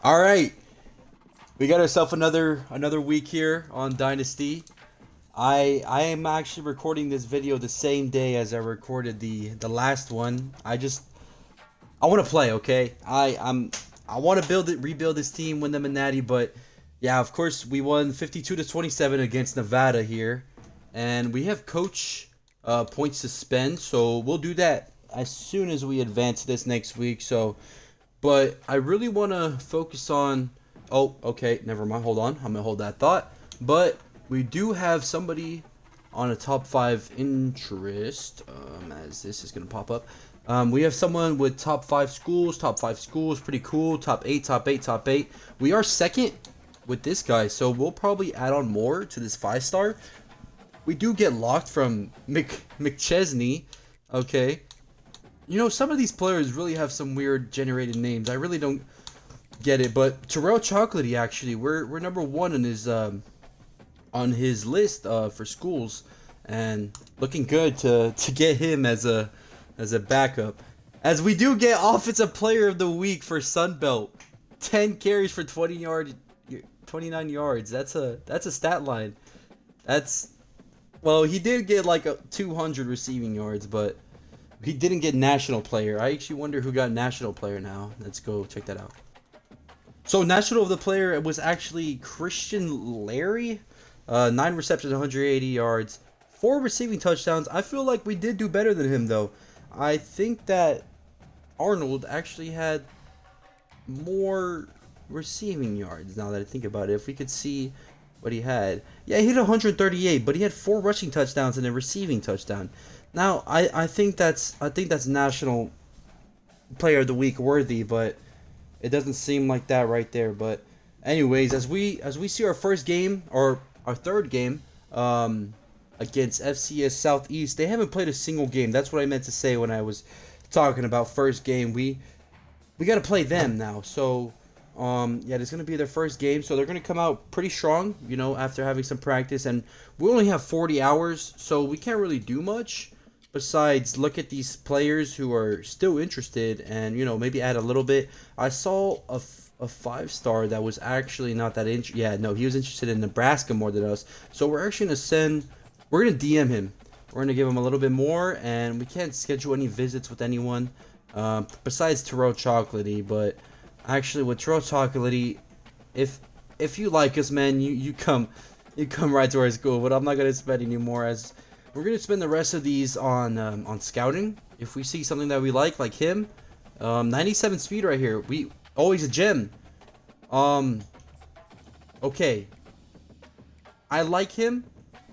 All right, we got ourselves another week here on Dynasty. I am actually recording this video the same day as I recorded the last one. I want to play, okay? I want to rebuild this team, win them a natty, but yeah, of course we won 52-27 against Nevada here, and we have coach points to spend, so we'll do that as soon as we advance this next week. But I really want to focus on. Oh, okay, never mind. Hold on, I'm gonna hold that thought. But we do have somebody on a top 5 interest. As this is gonna pop up. We have someone with top 5 schools. Top 5 schools, pretty cool. Top 8, top 8, top 8. We are second with this guy, so we'll probably add on more to this 5-star. We do get locked from McChesney. Okay. You know, some of these players really have some weird generated names. I really don't get it, but Terrell Chocolatey, actually, we're number 1 on his list for schools, and looking good to get him as a backup. As we do get offensive player of the week for Sunbelt, 10 carries for 29 yards. That's a stat line. Well, he did get like 200 receiving yards, but he didn't get national player. I actually wonder who got national player now. Let's go check that out. So national of the player was actually Christian Larry. 9 receptions, 180 yards, 4 receiving touchdowns. I feel like we did do better than him, though. I think that Arnold actually had more receiving yards, now that I think about it. If we could see what he had. Yeah, he hit 138, but he had 4 rushing touchdowns and a receiving touchdown. Now, I think that's national player of the week worthy, but it doesn't seem like that right there. But anyways, as we see our first game, or our third game, against FCS Southeast, they haven't played a single game. That's what I meant to say when I was talking about first game. We got to play them now. So yeah, it's going to be their first game, so they're going to come out pretty strong, you know, after having some practice. And we only have 40 hours, so we can't really do much besides look at these players who are still interested and, you know, maybe add a little bit. I saw a 5-star that was actually not that interested. Yeah, no, he was interested in Nebraska more than us. So we're actually going to we're going to DM him. We're going to give him a little bit more, and we can't schedule any visits with anyone besides Terrell Chocolatey. But actually, with Terrell Chocolatey, if you like us, man, you come right to our school. But I'm not going to spend any more, as we're going to spend the rest of these on scouting. If we see something that we like him, 97 speed right here. Oh, he's a gem. Okay. I like him,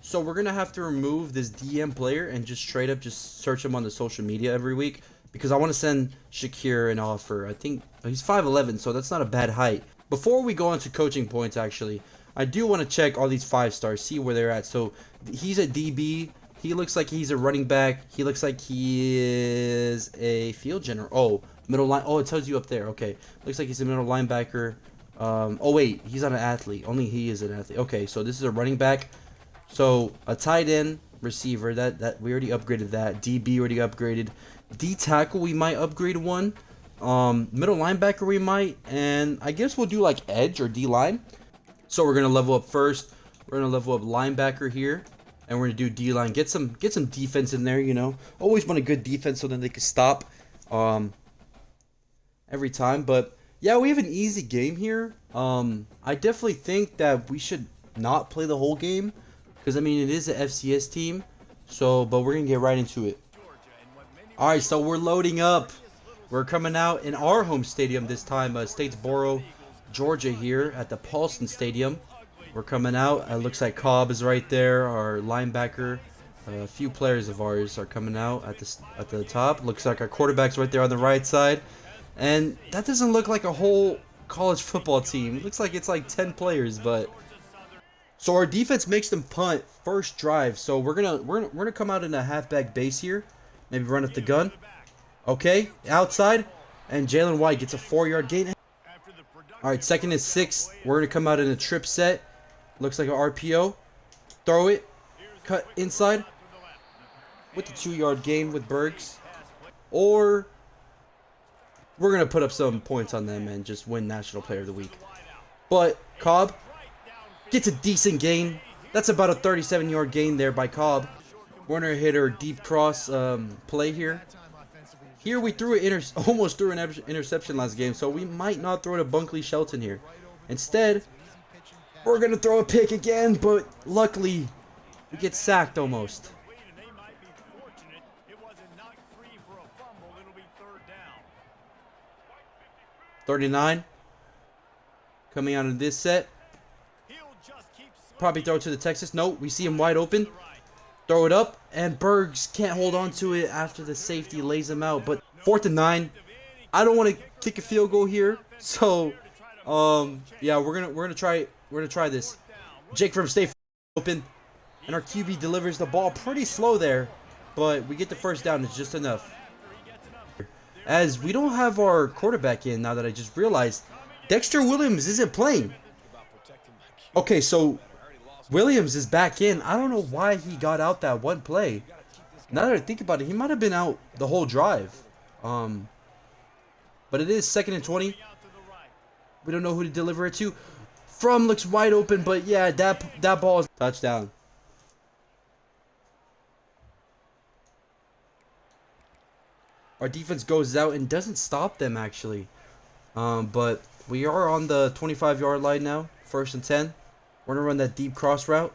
so we're gonna have to remove this DM player and just straight up just search him on the social media every week, because I want to send Shakir an offer. I think he's 5'11", so that's not a bad height. Before we go on to coaching points, actually, I do want to check all these 5-stars, see where they're at. So he's a DB. He looks like he's a running back. He looks like he is a field general. Oh, middle line. Oh, it tells you up there. Okay. Looks like he's a middle linebacker. Oh, wait. He's not an athlete. Only he is an athlete. Okay, so this is a running back. So a tight end, receiver. That we already upgraded that. DB already upgraded. D tackle, we might upgrade one. Middle linebacker, we might. And I guess we'll do like edge or D line. So we're going to level up first. We're going to level up linebacker here. And we're going to do D-line. Get some defense in there, you know. Always want a good defense so then they can stop every time. But, yeah, we have an easy game here. I definitely think that we should not play the whole game, because, I mean, it is an FCS team. So, but we're going to get right into it. All right, so we're loading up. We're coming out in our home stadium this time, Statesboro, Georgia, here at the Paulson Stadium. We're coming out. It looks like Cobb is right there, our linebacker. A few players of ours are coming out at the top. Looks like our quarterback's right there on the right side. And that doesn't look like a whole college football team. It looks like it's like 10 players, but so our defense makes them punt first drive. So we're gonna come out in a halfback base here. Maybe run up the gun. Okay, outside, and Jalen White gets a 4-yard gain. All right, 2nd and 6. We're gonna come out in a trip set. Looks like an RPO. Throw it. Cut inside. With the 2-yard gain with Bergs. Or we're going to put up some points on them and just win National Player of the Week. But Cobb gets a decent gain. That's about a 37-yard gain there by Cobb. Warner hit her deep cross play here. Here we threw almost threw an interception last game, so we might not throw to Bunkley Shelton here. Instead, we're going to throw a pick again, but luckily we get sacked almost. 39. Coming out of this set. Probably throw it to the Texas. No, we see him wide open. Throw it up, and Bergs can't hold on to it after the safety lays him out. But 4th and 9. I don't want to kick a field goal here, so yeah, we're gonna try this. Jake from State open, and our QB delivers the ball pretty slow there, but we get the first down. It's just enough. As we don't have our quarterback in now that I just realized, Dexter Williams isn't playing. Okay, so Williams is back in. I don't know why he got out that one play. Now that I think about it, he might have been out the whole drive. But it is 2nd and 20. We don't know who to deliver it to. From looks wide open, but yeah, that ball is touchdown. Our defense goes out and doesn't stop them actually. But we are on the 25-yard line now. 1st and 10. We're going to run that deep cross route.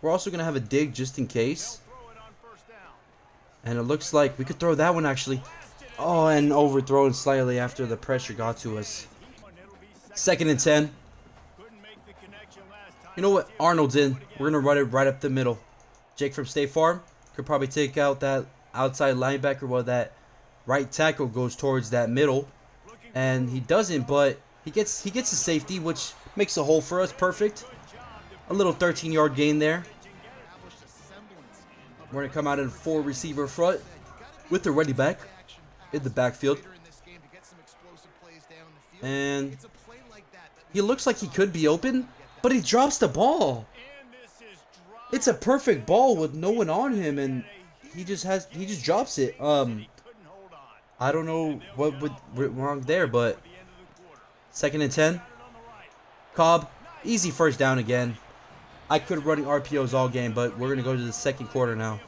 We're also going to have a dig just in case. And it looks like we could throw that one actually. Oh, and overthrown slightly after the pressure got to us. 2nd and 10. You know what? Arnold's in. We're going to run it right up the middle. Jake from State Farm could probably take out that outside linebacker while that right tackle goes towards that middle. And he doesn't, but he gets a safety, which makes a hole for us. Perfect. A little 13-yard gain there. We're going to come out in a 4-receiver front with the running back in the backfield. And he looks like he could be open, but he drops the ball. It's a perfect ball with no one on him, and he just drops it. I don't know what went wrong there, but 2nd and 10. Cobb, easy first down again. I could run RPOs all game, but we're going to go to the 2nd quarter now.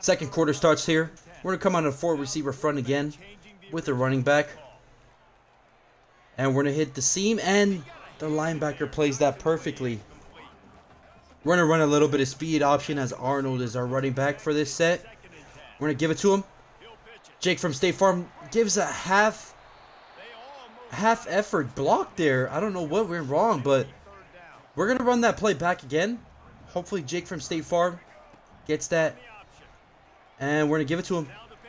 2nd quarter starts here. We're going to come on a 4-receiver front again with the running back. And we're going to hit the seam, and the linebacker plays that perfectly. We're going to run a little bit of speed option as Arnold is our running back for this set. We're going to give it to him. Jake from State Farm gives a half effort block there. I don't know what went wrong, but we're going to run that play back again. Hopefully Jake from State Farm gets that. And we're going to give it to him.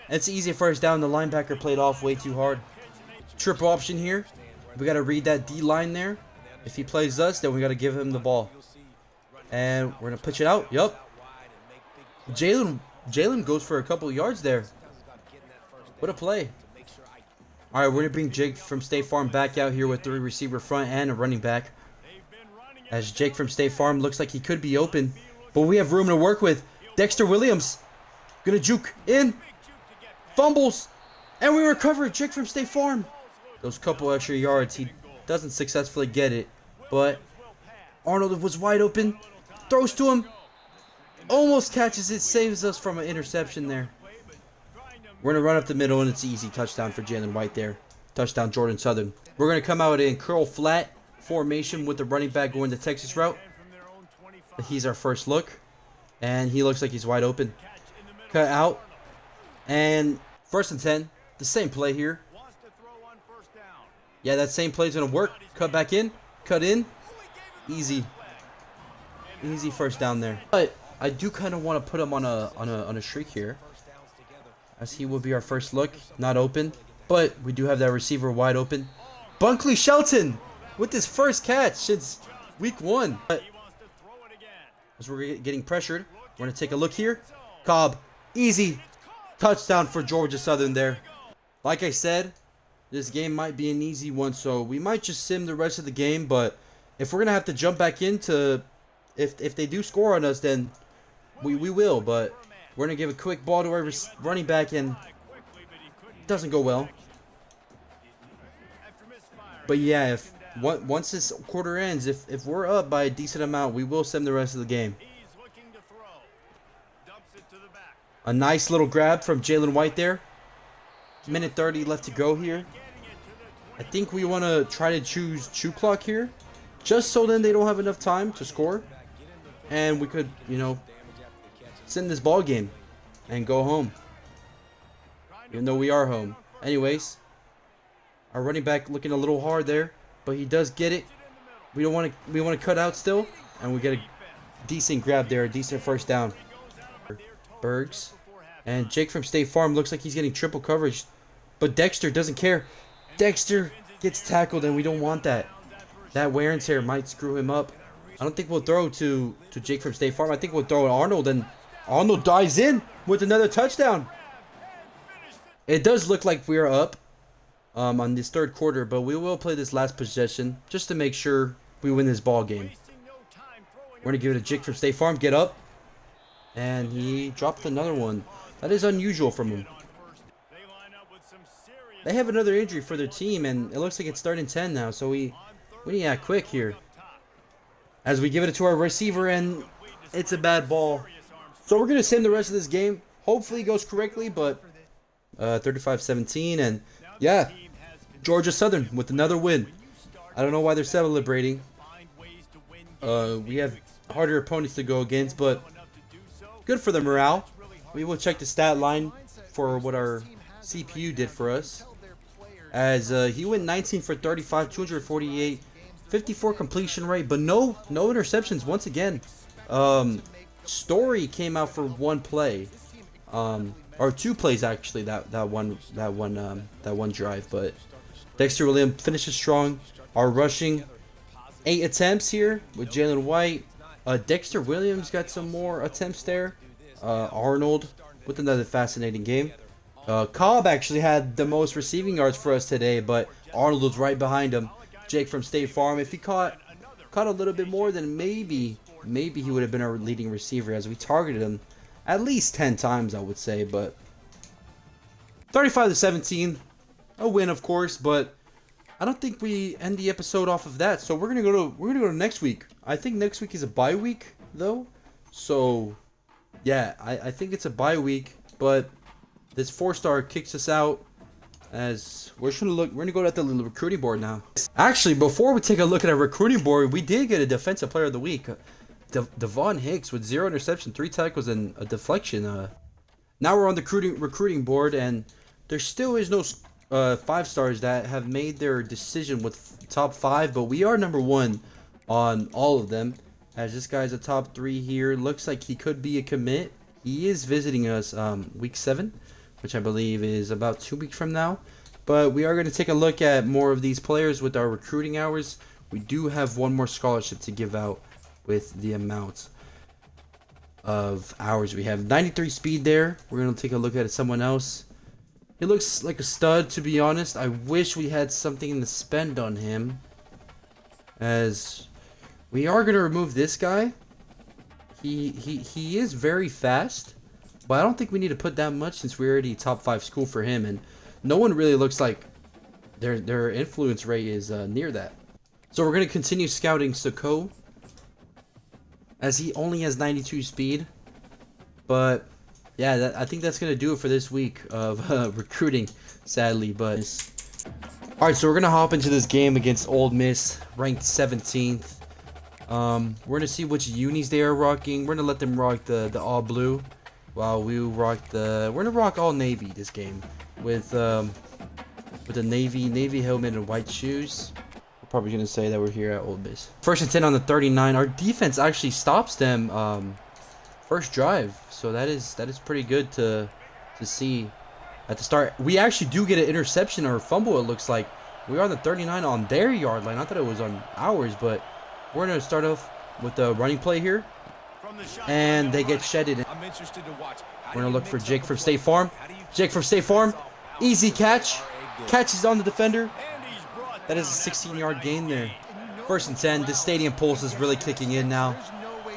It's easy first down. The linebacker played off way too hard. Triple option here. We got to read that D line there. If he plays us, then we got to give him the ball. And we're going to pitch it out. Yup. Jalen goes for a couple of yards there. What a play. All right, we're going to bring Jake from State Farm back out here with 3-receiver front and a running back. As Jake from State Farm looks like he could be open, but we have room to work with. Dexter Williams going to juke in. Fumbles. And we recover. Jake from State Farm. Those couple extra yards, he doesn't successfully get it. But Arnold was wide open. Throws to him. Almost catches it. Saves us from an interception there. We're going to run up the middle, and it's easy. Touchdown for Jalen White there. Touchdown, Jordan Southern. We're going to come out in curl flat formation with the running back going the Texas route. He's our first look. And he looks like he's wide open. Cut out. And 1st and 10. The same play here. Yeah, that same play is going to work. Cut back in. Cut in. Easy. Easy first down there. But I do kind of want to put him on a streak here, as he will be our first look. Not open, but we do have that receiver wide open. Bunkley Shelton with his first catch since week 1. But as we're getting pressured, we're going to take a look here. Cobb, easy touchdown for Georgia Southern there. Like I said, this game might be an easy one, so we might just sim the rest of the game. But if we're going to have to jump back into, if they do score on us, then we will. But we're going to give a quick ball to our running back, and doesn't go well. But yeah, if once this quarter ends, if we're up by a decent amount, we will send the rest of the game. A nice little grab from Jalen White there. Minute 30 left to go here. I think we want to try to choose chew clock here, just so then they don't have enough time to score, and we could, you know, send this ball game and go home, even though we are home. Anyways, our running back looking a little hard there, but he does get it. We want to cut out still, and we get a decent grab there, a decent first down. Bergs and Jake from State Farm looks like he's getting triple coverage, but Dexter doesn't care. Dexter gets tackled, and we don't want that. That wear and tear might screw him up. I don't think we'll throw to Jake from State Farm. I think we'll throw at Arnold, and Arnold dives in with another touchdown. It does look like we're up on this third quarter, but we will play this last possession just to make sure we win this ball game. We're going to give it to Jake from State Farm. Get up. And he dropped another one. That is unusual from him. They have another injury for their team, and it looks like it's 3rd and 10 now, so we need to act quick here. As we give it to our receiver, and it's a bad ball. So we're going to send the rest of this game. Hopefully it goes correctly, but 35-17, and yeah, Georgia Southern with another win. I don't know why they're celebrating. We have harder opponents to go against, but good for the morale. We will check the stat line for what our CPU did for us. As he went 19 for 35, 248, 54 completion rate, but no interceptions once again. Story came out for one play, or 2 plays actually. That one drive, but Dexter Williams finishes strong. Our rushing, 8 attempts here with Jalen White. Dexter Williams got some more attempts there. Arnold with another fascinating game. Cobb actually had the most receiving yards for us today, but Arnold was right behind him. Jake from State Farm, if he caught a little bit more, then maybe he would have been our leading receiver, as we targeted him at least 10 times, I would say. But 35-17, a win, of course, but I don't think we end the episode off of that. So we're gonna go to next week. I think next week is a bye week though, so yeah, I think it's a bye week, but this 4-star kicks us out. As we're gonna go at the recruiting board now. Actually, before we take a look at our recruiting board, we did get a defensive player of the week, Devon Hicks, with 0 interception, 3 tackles, and a deflection. Now we're on the recruiting board, and there still is no 5-stars that have made their decision with top 5, but we are number 1 on all of them. As this guy's a top 3 here, looks like he could be a commit. He is visiting us week 7, which I believe is about 2 weeks from now. But we are going to take a look at more of these players with our recruiting hours. We do have one more scholarship to give out with the amount of hours we have. 93 speed there. We're going to take a look at someone else. He looks like a stud, to be honest. I wish we had something to spend on him, as we are going to remove this guy. He is very fast, but I don't think we need to put that much, since we're already top 5 school for him, and no one really looks like their influence rate is near that. So we're going to continue scouting Soko, as he only has 92 speed. But yeah, I think that's going to do it for this week of recruiting, sadly. But alright, so we're going to hop into this game against Ole Miss, ranked 17th. We're going to see which unis they are rocking. We're going to let them rock the all blue, while we rock we're going to rock all navy this game, with a navy helmet and white shoes. We're probably going to say that we're here at Ole Miss. 1st and 10 on the 39. Our defense actually stops them first drive, so that is pretty good to see at the start. We actually do get an interception or a fumble, it looks like. We are on the 39 on their yard line. I thought it was on ours, but we're going to start off with the running play here, and they get shedded. We're going to look for Jake from State Farm. Jake from State Farm, easy catch. Catches on the defender. That is a 16-yard gain there. 1st and 10. The stadium pulse is really kicking in now,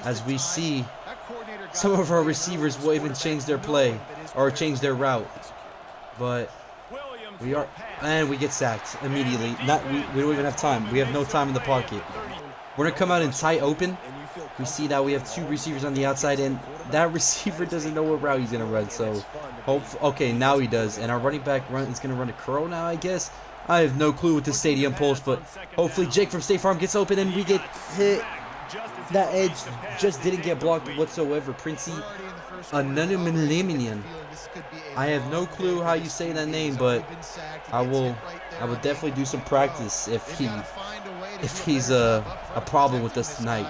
as we see some of our receivers will even change their play or change their route. But We are, and we get sacked immediately. We don't even have time. We have no time in the pocket. We're gonna come out in tight open. We see that we have 2 receivers on the outside, and that receiver doesn't know what route he's gonna run. So, okay, now he does. And our running back is gonna run a curl now, I guess. I have no clue with the stadium pulse, but hopefully Jake from State Farm gets open and we get hit. That edge just didn't get blocked whatsoever. Princey Anonyminian. I have no clue how you say that name, but I will definitely do some practice if he's a problem with us tonight.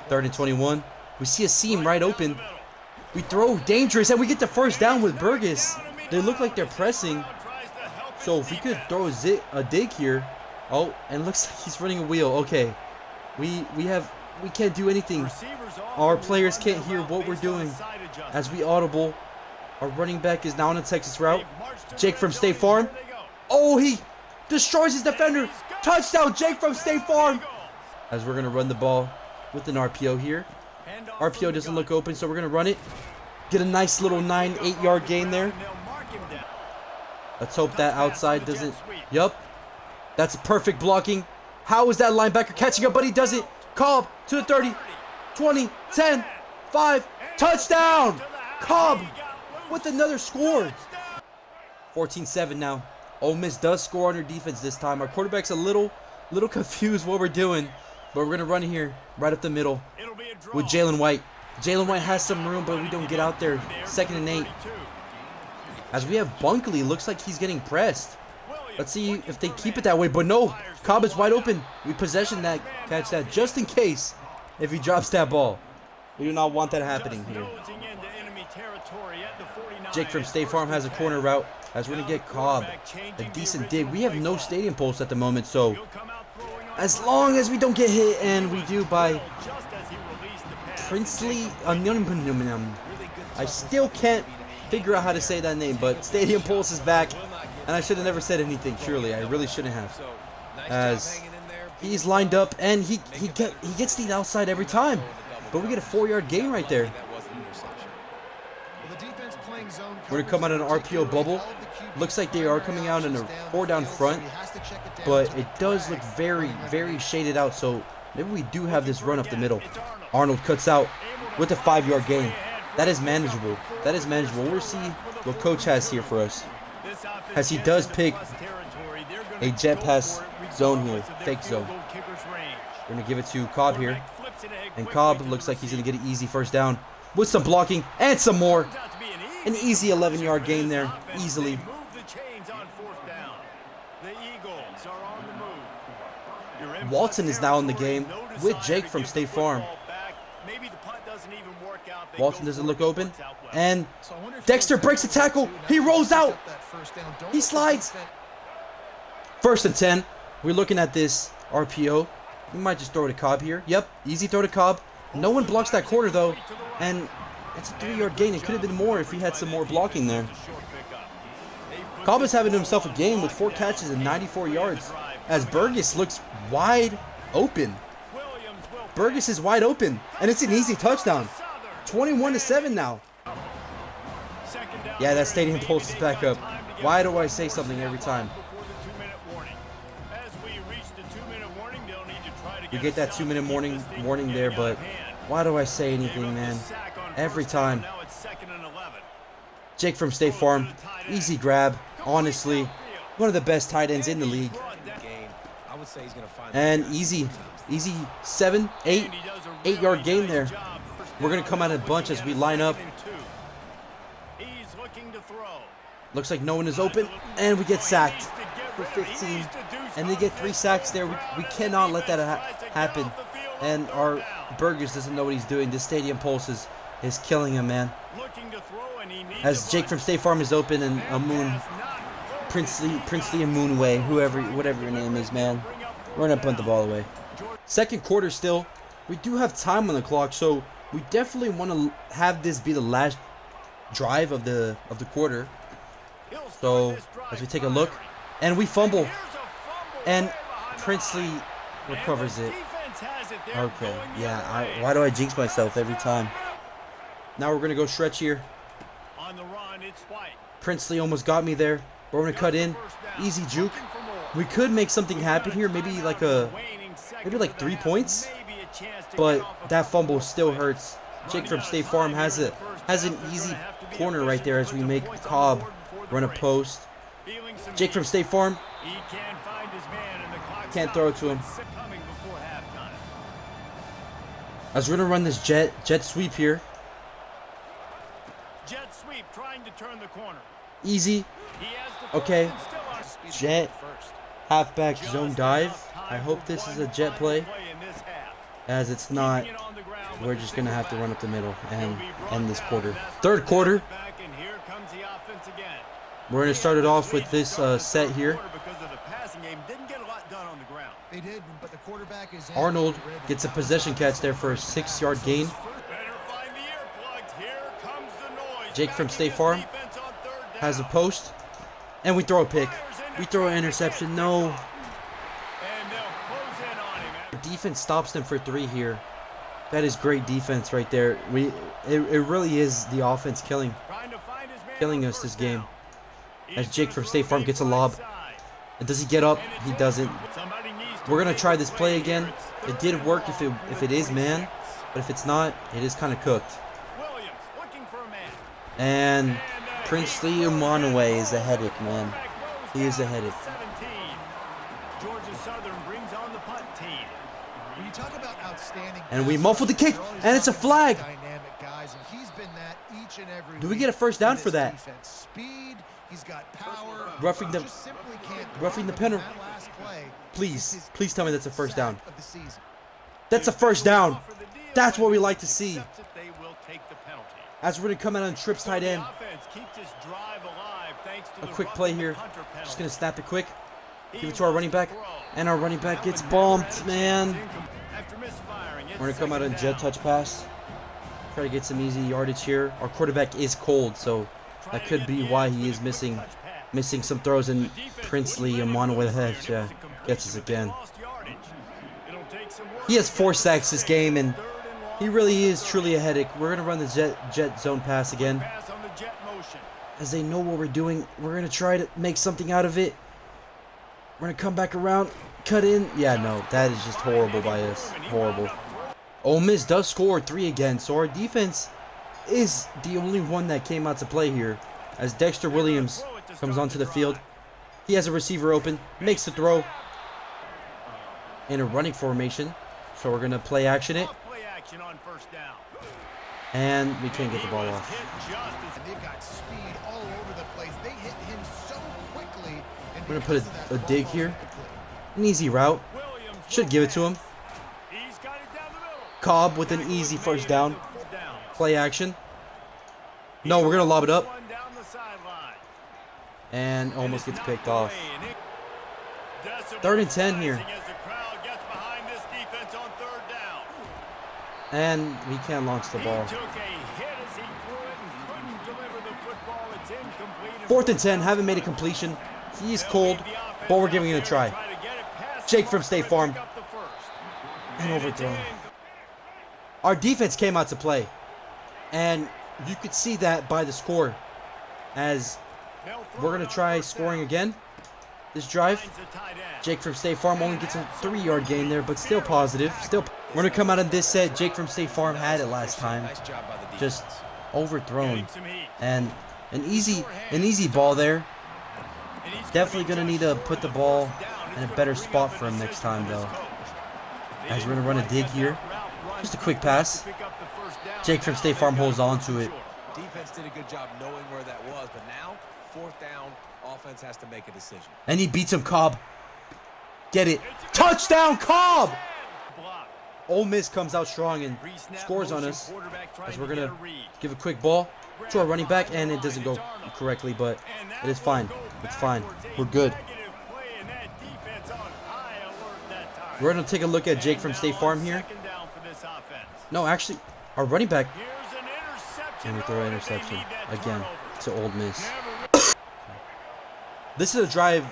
3rd and 21. We see a seam right open. We throw dangerous, and we get the first down with Burgess. They look like they're pressing. So if we could throw a dig here. Oh, and it looks like he's running a wheel. Okay. We can't do anything. Our players can't hear what we're doing as we audible. Our running back is now on a Texas route. Jake from State Farm. Oh, he destroys his defender. Touchdown, Jake from State Farm. As we're going to run the ball with an RPO here. RPO doesn't look open, so we're going to run it. Get a nice little 9-8 yard gain there. Let's hope that outside doesn't. Yup. That's perfect blocking. How is that linebacker catching up? But he does it. Cobb to the 30, 20, 10, 5. Touchdown! Cobb with another score. 14-7 now. Ole Miss does score on their defense this time. Our quarterback's a little confused what we're doing. But we're going to run here right up the middle with Jalen White. Jalen White has some room, but we don't get out there. 2nd and 8. As we have Bunkley, looks like he's getting pressed. Let's see if they keep it that way. But no, Cobb is wide open. We possession that, catch that just in case if he drops that ball. We do not want that happening here. Jake from State Farm has a corner route as we're going to get Cobb a decent dig. We have no stadium post at the moment, so as long as we don't get hit, and we do by Princely I still can't figure out how to say that name, but Stadium Pulse is back, and I should have never said anything. Surely, I really shouldn't have. As he's lined up, and he gets the outside every time, but we get a 4-yard gain right there. We're gonna come out in an RPO bubble. Looks like they are coming out in a 4-down front, but it does look very, very shaded out. So maybe we do have this run up the middle. Arnold cuts out with a 5-yard gain. That is manageable. That is manageable. We'll see what coach has here for us, as he does pick a jet pass zone here, fake zone. We're gonna give it to Cobb here, and Cobb looks like he's gonna get an easy first down with some blocking and some more. An easy 11-yard gain there, easily. Walton is now in the game with Jake from State Farm. Walton doesn't look open, and Dexter breaks the tackle. He rolls out. He slides. 1st and 10. We're looking at this RPO. We might just throw to Cobb here. Yep, easy throw to Cobb. No one blocks that corner though, and it's a 3-yard gain. It could have been more if he had some more blocking there. Cobb is having himself a game with 4 catches and 94 yards, as Burgess looks wide open. Burgess is wide open, and it's an easy touchdown. 21-7 now. Yeah, that stadium pulse is back up. Why do I say something every time? You get that 2-minute warning there, but why do I say anything, man? Every time. Jake from State Farm, easy grab. Honestly, one of the best tight ends in the league. And easy 7, 8-yard gain there. We're going to come out in a bunch as we line up. Looks like no one is open, and we get sacked for 15. And they get 3 sacks there. We cannot let that happen. And our Burgess doesn't know what he's doing. This stadium pulse is killing him, man. As Jake from State Farm is open, and Princely and Moonway, whatever your name is, man. We're going to punt the ball away. 2nd quarter still. We do have time on the clock, so we definitely want to have this be the last drive of the quarter. So as we take a look, and we fumble, and Princely recovers it. Okay, yeah. Why do I jinx myself every time? Now we're gonna go stretch here. Princely almost got me there. We're going to cut in. Easy juke. We could make something happen here. Maybe like 3 points. But that fumble still hurts. Jake from State Farm has an easy corner right there as we make Cobb run a post. Jake from State Farm can't throw it to him. As we're gonna run this jet sweep here. Jet sweep trying to turn the corner. Easy. Okay. Jet halfback zone dive. I hope this is a jet play. As it's not, we're just gonna have to run up the middle and end this quarter. Third quarter. We're gonna start it off with this set here. Arnold gets a possession catch there for a 6-yard gain. Jake from State Farm has a post, and we throw a pick. We throw an interception. No. Defense stops them for 3 here. That is great defense right there. It really is the offense killing us this game. As Jake from State Farm gets a lob. And does he get up? He doesn't. We're gonna try this play again. It did work if it is man, but if it's not, it is kind of cooked. And Princely Umanaway is a headache, man. He is a headache. And we muffled the kick, and it's a flag. Do we get a first down for that? Roughing the penalty. Please tell me that's a first down. That's a first down. That's what we like to see. As we're going to come out on trips tight end. A quick play here. Just going to snap it quick. Give it to our running back. And our running back gets bumped, man. We're going to come out on jet touch pass. Try to get some easy yardage here. Our quarterback is cold, so that could be why he is missing some throws. And Princely Umanaway gets us again. He has 4 sacks this game, and he really is truly a headache. We're going to run the jet zone pass again. As they know what we're doing, we're going to try to make something out of it. We're going to come back around, cut in. Yeah, no, that is just horrible by us. Horrible. Ole Miss does score 3 again, so our defense is the only one that came out to play here. As Dexter Williams comes onto the field. He has a receiver open, makes the throw in a running formation. So we're going to play action it. And we can't get the ball off. We're going to put a dig here. An easy route. Should give it to him. Cobb with an easy first down. Play action. No, we're going to lob it up. And almost gets picked off. 3rd and 10 here. And we can't launch the ball. 4th and 10, haven't made a completion. He's cold, but we're giving it a try. Jake from State Farm. And overthrown. Our defense came out to play. And you could see that by the score. As we're going to try scoring again. This drive. Jake from State Farm only gets a 3-yard gain there, but still positive. We're going to come out on this set. Jake from State Farm had it last time. Just overthrown. And an easy ball there. Definitely going to need to put the ball in a better spot for him next time, though. As we're going to run a dig here. Just a quick pass. Jake from State Farm holds on to it. Defense did a good job knowing where that was, but now, 4th down, offense has to make a decision. And he beats him, Cobb. Get it. Touchdown, Cobb! Ole Miss comes out strong and scores on us. As we're going to give a quick ball to our running back, and it doesn't go correctly, but it is fine. It's fine. We're good. We're going to take a look at Jake from State Farm here. No, actually, our running back. And we throw an interception again to Ole Miss. This is a drive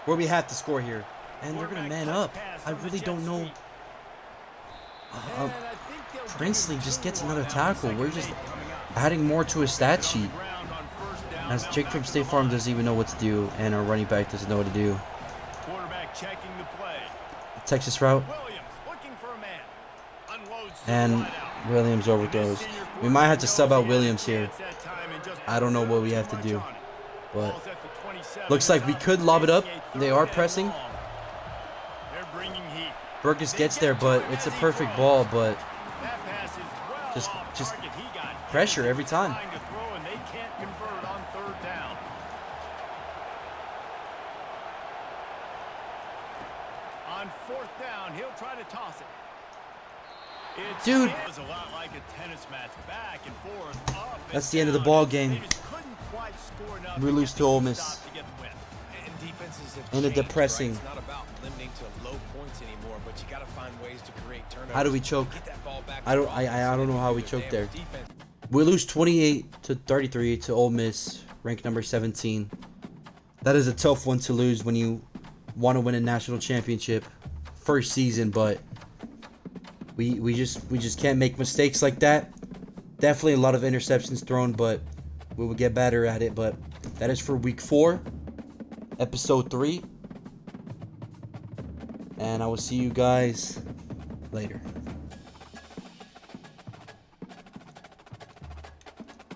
where we have to score here. And they're going to man up. I really don't know. Princely just gets another tackle. We're just adding more to his stat sheet. As Jake from State Farm doesn't even know what to do, and our running back doesn't know what to do. Quarterback checking the play. Texas route. Williams looking for a man. Unloads And right out. Williams overthrows. We might have to sub out Williams here. I don't know what we have to do. But looks like we could lob it up. They are pressing. Burgess gets there, but it's a perfect ball, but just pressure every time. On fourth down, he'll try to toss it. Dude, It was a lot like a tennis match, back and forth, up and that's the end of the down. ball They game. just couldn't quite score enough We to lose get to the Ole stop Miss. to get the win. And defenses have In a changed, depressing. right? It's not about limiting to low points anymore, but you got to find ways to create turnovers. How do we choke? Get that ball back I don't to offense I so don't they know can how do we their choked there. damage. Defense. We lose 28-33 to Ole Miss, ranked number 17. That is a tough one to lose when you want to win a national championship first season, but we just can't make mistakes like that. Definitely a lot of interceptions thrown, but we will get better at it. But that is for week 4, episode 3. And I will see you guys later.